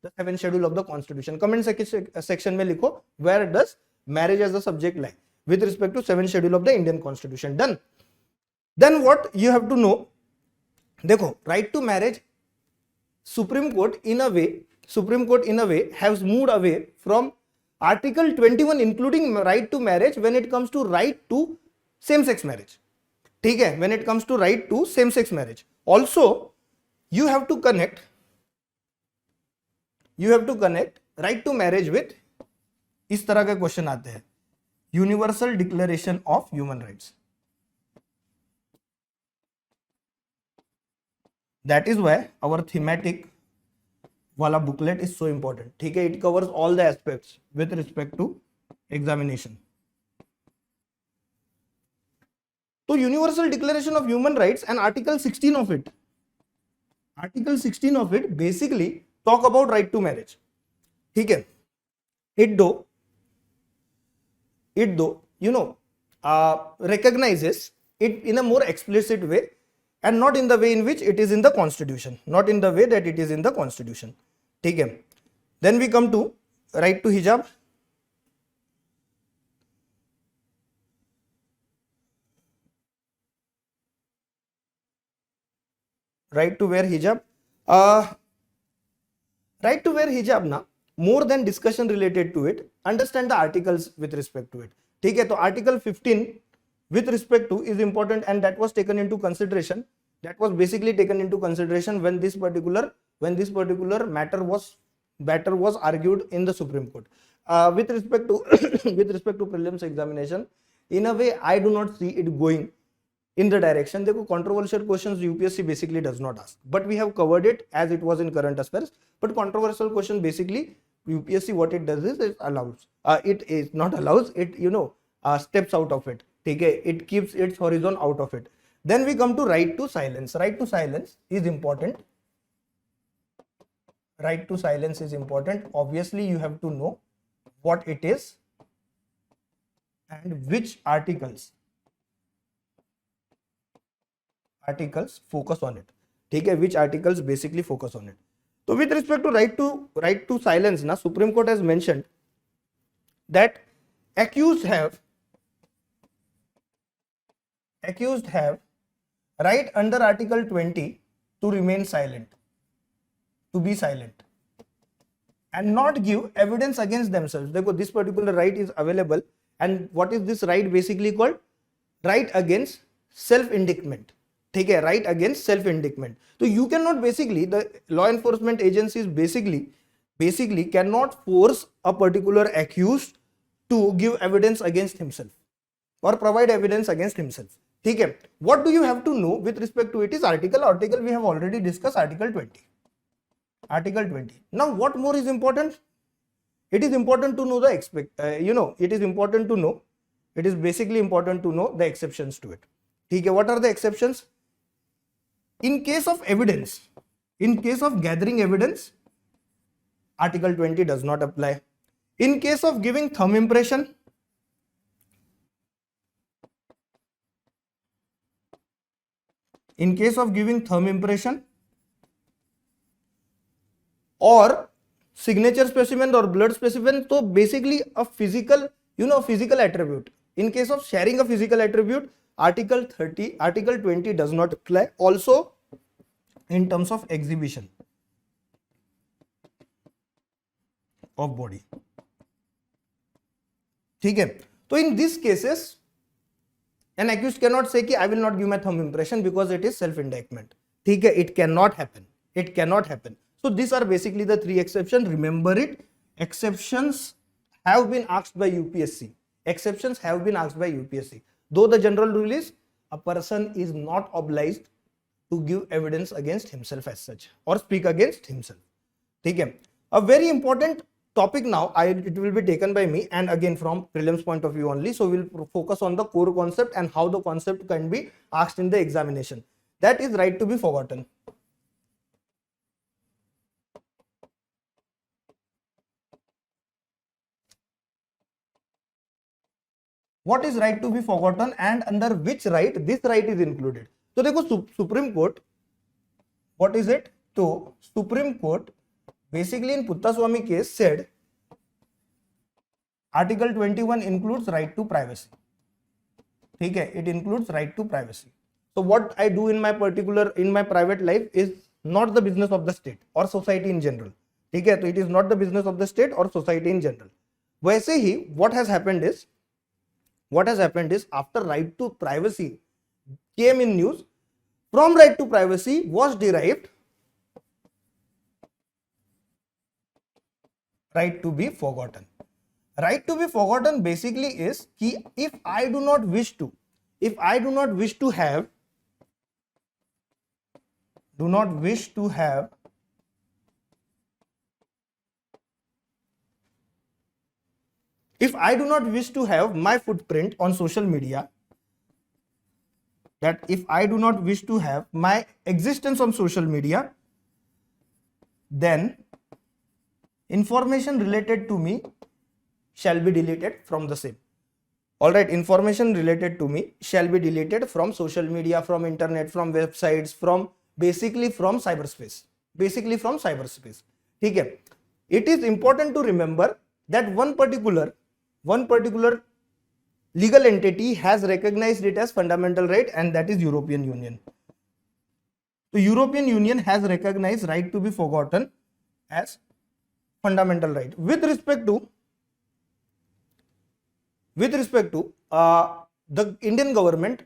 the 7th schedule of the constitution. Comment section में लिखो, where does marriage as the subject lie with respect to 7th schedule of the Indian constitution. Done. Then what you have to know, देखो, right to marriage, Supreme Court in a way has moved away from Article 21 including right to marriage when it comes to right to same sex marriage. ठीक है, when it comes to right to same sex marriage. Also you have to connect right to marriage with, इस तरह के question आते हैं, Universal Declaration of Human Rights. That is why our thematic वाला booklet is so important. ठीक है, it covers all the aspects with respect to examination. तो Universal Declaration of Human Rights and article 16 of it basically talk about right to marriage. ठीक है, it दो recognizes it in a more explicit way and not in the way in which it is in the constitution, not in the way that it is in the constitution. ठीक है, then we come to right to hijab. Right to wear hijab. Right to wear hijab ना, more than discussion related to it, understand the articles with respect to it. ठीक है, तो article 15 with respect to is important and that was taken into consideration. That was basically taken into consideration when this particular matter was argued in the Supreme Court. With respect to prelims examination, in a way I do not see it going in the direction. देखो, controversial questions UPSC basically does not ask, but we have covered it as it was in current affairs. But controversial question basically UPSC what it does is it allows, it is not allows it, steps out of it. ठीक है, it keeps its horizon out of it. Then we come to right to silence. Right to silence is important. Right to silence is important. Obviously you have to know what it is and which articles focus on it. ठीक है, which articles basically focus on it. So with respect to right to silence ना, Supreme Court has mentioned that accused have right under Article 20 to remain silent, to be silent and not give evidence against themselves. देखो, this particular right is available, and what is this right basically called? Right against self-indictment. ठीक है, right against self-indictment. So you cannot basically, the law enforcement agencies basically cannot force a particular accused to give evidence against himself or provide evidence against himself. ठीक है, what do you have to know with respect to it is article we have already discussed, Article 20. Now what more is important? It is important to know the it is basically important to know the exceptions to it. ठीक है, what are the exceptions? In case of evidence, in case of gathering evidence, Article 20 does not apply. In case of giving thumb impression, or signature specimen or blood specimen, so basically a physical attribute. In case of sharing a physical attribute, Article 20 does not apply. Also in terms of exhibition of body. ठीक है, तो in these cases an accused cannot say कि I will not give my thumb impression because it is self-indictment. ठीक है, it cannot happen. So these are basically the three exceptions. Remember it. Exceptions have been asked by UPSC. Though the general rule is a person is not obliged to give evidence against himself as such or speak against himself. ठीक है, a very important topic now, it will be taken by me, and again from prelims point of view only. So we'll focus on the core concept and how the concept can be asked in the examination. That is right to be forgotten. What is right to be forgotten and under which right this right is included? So देखो Supreme Court, what is it? So Supreme Court basically in Puttaswamy case said Article 21 includes right to privacy. ठीक है, it includes right to privacy. So what I do in my private life is not the business of the state or society in general. ठीक है, तो it is not the business of the state or society in general. वैसे ही what has happened is after right to privacy came in news, from right to privacy was derived right to be forgotten. Right to be forgotten basically is कि if I do not wish to have my footprint on social media, that if I do not wish to have my existence on social media, then information related to me shall be deleted from the same. All right, information related to me shall be deleted from social media, from internet, from websites, basically from cyberspace. ठीक है, it is important to remember that one particular legal entity has recognized it as fundamental right, and that is European Union. So European Union has recognized right to be forgotten as fundamental right. With respect to the Indian government,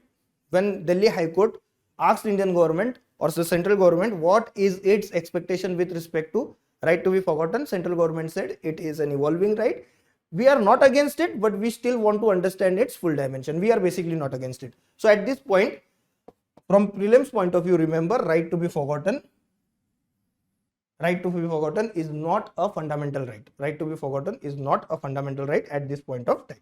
when Delhi High Court asked Indian government or the central government what is its expectation with respect to right to be forgotten, central government said it is an evolving right. We are not against it, but we still want to understand its full dimension. We are basically not against it. So at this point, from prelims point of view, remember right to be forgotten is not a fundamental right. Right to be forgotten is not a fundamental right at this point of time.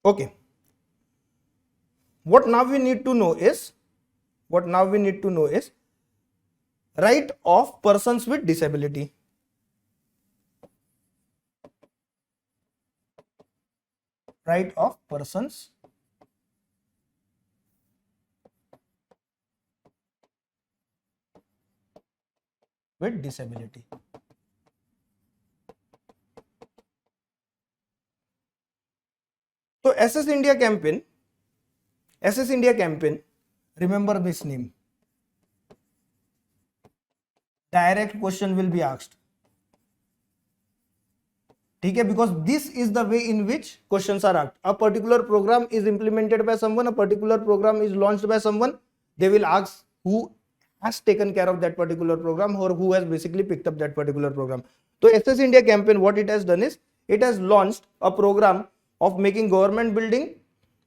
Okay. What now we need to know is right of persons with disability. Right of persons with disability. So SS India campaign, remember this name. Direct question will be asked. Okay, because this is the way in which questions are asked. A particular program is implemented by someone, a particular program is launched by someone. They will ask who has taken care of that particular program or who has basically picked up that particular program. So SS India campaign, what it has done is it has launched a program of making government building,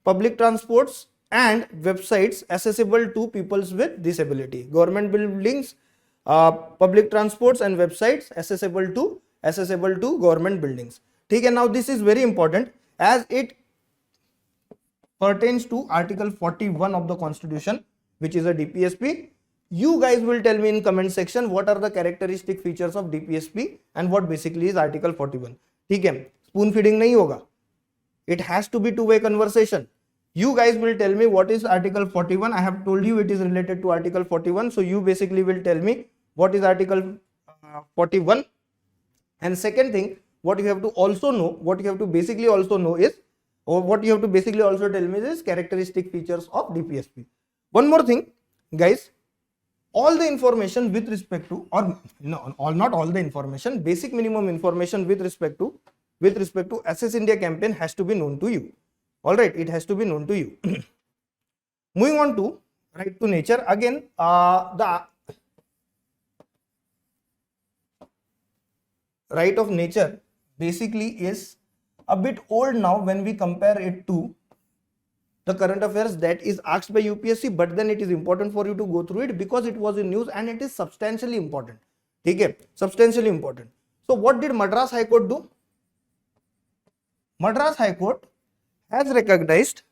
public transports and websites accessible to people with disability. Government buildings, public transports and websites accessible to government buildings. Okay, now this is very important as it pertains to Article 41 of the Constitution, which is a DPSP. You guys will tell me in comment section what are the characteristic features of DPSP and what basically is Article 41. ठीक है, spoon feeding नहीं होगा. It has to be two-way conversation. You guys will tell me what is Article 41. I have told you it is related to Article 41. So you basically will tell me what is Article 41. And second thing, what you have to also know, what you have to basically also know is, or what you have to basically also tell me is characteristic features of DPSP. One more thing, guys, all the information with respect to, or no, not all the information, basic minimum information with respect to SS India campaign has to be known to you. All right, it has to be known to you. Moving on to right to nature. Again, the right of nature basically is a bit old now when we compare it to the current affairs that is asked by UPSC, but then it is important for you to go through it because it was in news and it is substantially important. Okay, substantially important. So what did Madras High Court do? Madras High Court has recognized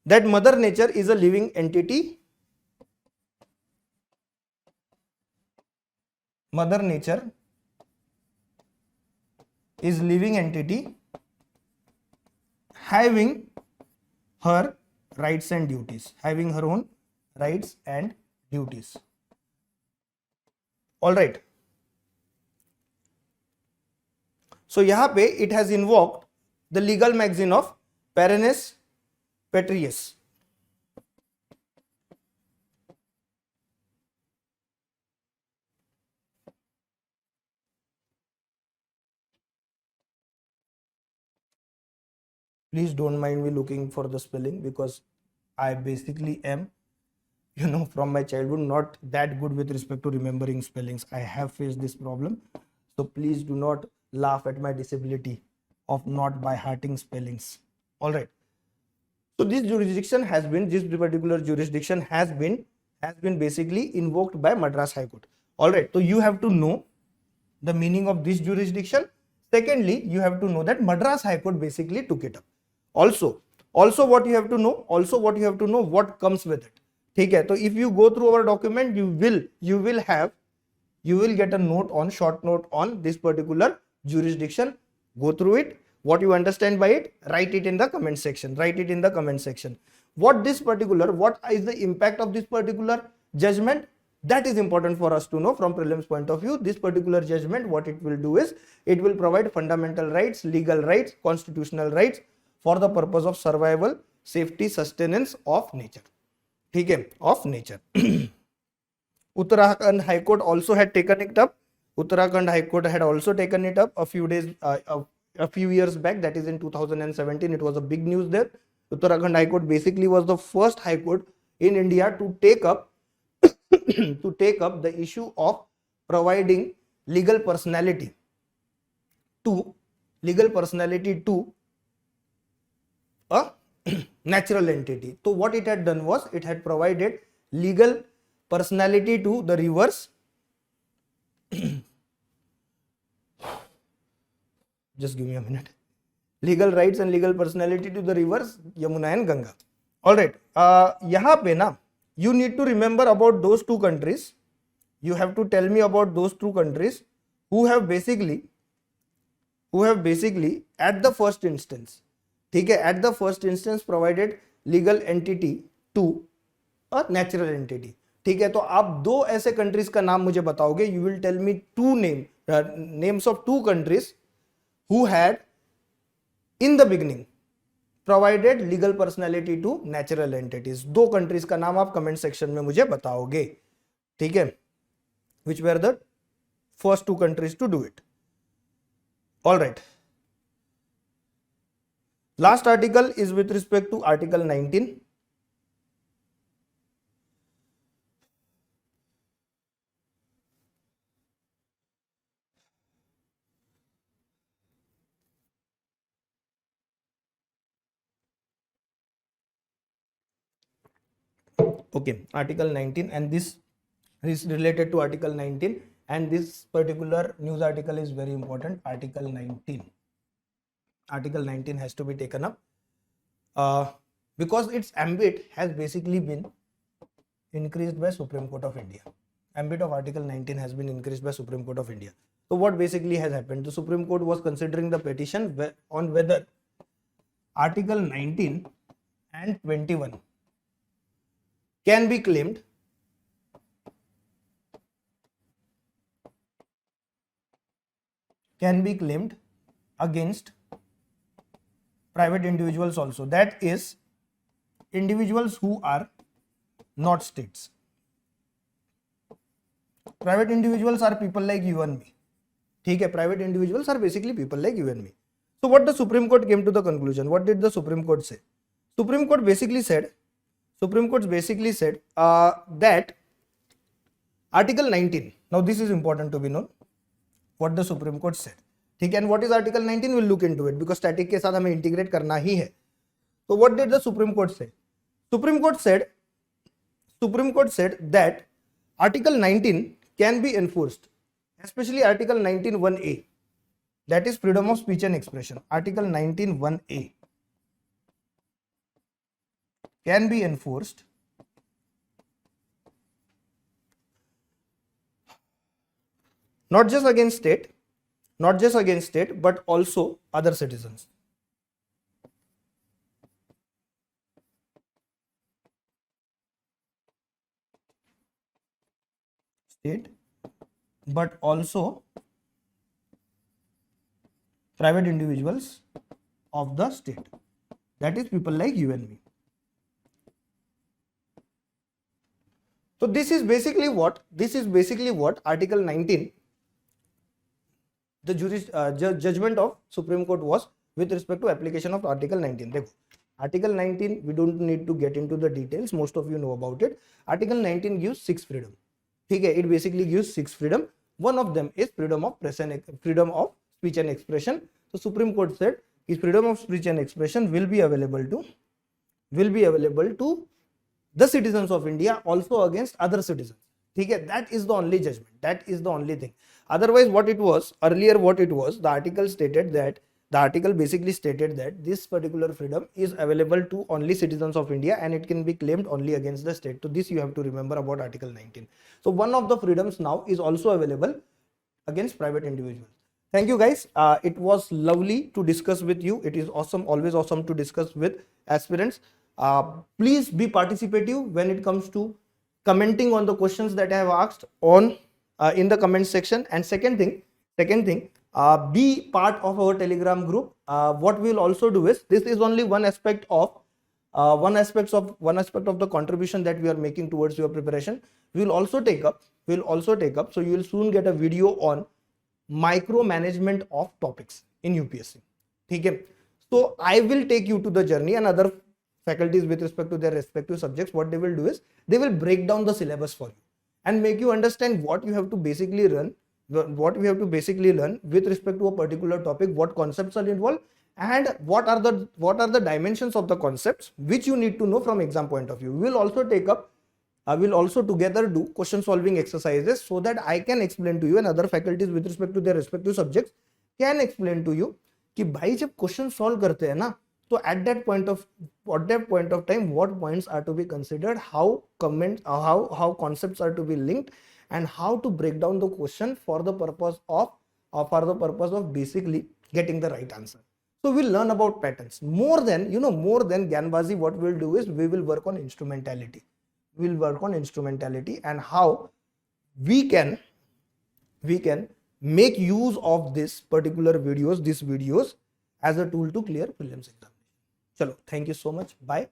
that Mother Nature is a living entity. Mother Nature is living entity having her rights and duties, having her own rights and duties. All right. So यहाँ पे it has invoked the legal maxim of Perennis Patrius. Please don't mind me looking for the spelling because I basically am, from my childhood not that good with respect to remembering spellings. I have faced this problem. So please do not laugh at my disability of not by hearting spellings. All right. So this particular jurisdiction has been basically invoked by Madras High Court. All right. So you have to know the meaning of this jurisdiction. Secondly, you have to know that Madras High Court basically took it up. Also what you have to know, what comes with it. Okay. So if you go through our document, you will get a short note on this particular jurisdiction. Go through it. What you understand by it, write it in the comment section. What is the impact of this particular judgment? That is important for us to know from prelims point of view. This particular judgment, what it will do is, it will provide fundamental rights, legal rights, constitutional rights for the purpose of survival, safety, sustenance of nature. Okay, of nature. Uttarakhand High Court also had taken it up. Uttarakhand High Court had also taken it up a few years back, that is in 2017. It was a big news there. Uttarakhand High Court basically was the first high court in India to take up the issue of providing legal personality to a natural entity. So what it had done was, it had provided legal personality to the rivers. Just give me a minute. Legal rights and legal personality to the rivers Yamuna and Ganga. All right. यहाँ पे ना, you need to remember about those two countries. You have to tell me about those two countries who have basically at the first instance, ठीक है, at the first instance provided legal entity to a natural entity. ठीक है, तो आप दो ऐसे countries का नाम मुझे बताओगे. You will tell me names of two countries who had in the beginning provided legal personality to natural entities. दो कंट्रीज का नाम आप कमेंट सेक्शन में मुझे बताओगे. ठीक है, which were the first two countries to do it. All right. Last article is with respect to Article 19. Okay, Article 19, and this is related to Article 19, and this particular news article is very important. Article 19 has to be taken up because its ambit has basically been increased by Supreme Court of India. Ambit of Article 19 has been increased by Supreme Court of India. So what basically has happened? The Supreme Court was considering the petition on whether Article 19 and 21 can be claimed against private individuals also, that is individuals who are not states. Private individuals are people like you and me. ठीक है, private individuals are basically people like you and me. So what the Supreme Court came to the conclusion? What did the Supreme Court say? Supreme Court basically said that Article 19, now this is important to be known, what the Supreme Court said. ठीक है, and what is Article 19? We'll look into it because static के साथ हमें integrate करना ही है. So what did the Supreme Court say? Supreme Court said that Article 19 can be enforced, especially Article 19(1)(a), that is freedom of speech and expression. Article 19(1)(a) can be enforced not just against state, but also other citizens. State, but also private individuals of the state, that is people like you and me. So this is basically what Article 19, the judgment of Supreme Court was with respect to application of Article 19. Dekho, Article 19, we don't need to get into the details, most of you know about it. Article 19 gives 6 freedom. Okay, it basically gives 6 freedom. One of them is freedom of speech and expression. So Supreme Court said is freedom of speech and expression will be available to the citizens of India, also against other citizens. Okay, that is the only judgment, that is the only thing. Otherwise, the article basically stated that this particular freedom is available to only citizens of India and it can be claimed only against the state. So this you have to remember about Article 19. So one of the freedoms now is also available against private individuals. Thank you guys. It was lovely to discuss with you. It is awesome, always awesome to discuss with aspirants. Please be participative when it comes to commenting on the questions that I have asked on in the comment section. And second thing, be part of our Telegram group. What we will also do is, this is only one aspect of the contribution that we are making towards your preparation. We will also take up. So you will soon get a video on micromanagement of topics in UPSC. Okay. So I will take you to the journey, and other faculties with respect to their respective subjects, what they will do is they will break down the syllabus for you and make you understand what you have to basically learn with respect to a particular topic, what concepts are involved, and what are the dimensions of the concepts which you need to know from exam point of view. We will also together do question solving exercises so that I can explain to you, and other faculties with respect to their respective subjects can explain to you कि भाई जब question solve करते हैं ना, तो at that point of time what points are to be considered, how concepts are to be linked, and how to break down the question for the purpose of basically getting the right answer. So we'll learn about patterns more than Gyanbazi. What we'll do is we will work on instrumentality. And how we can make use of these videos as a tool to clear prelims exam. Chalo, thank you so much. Bye.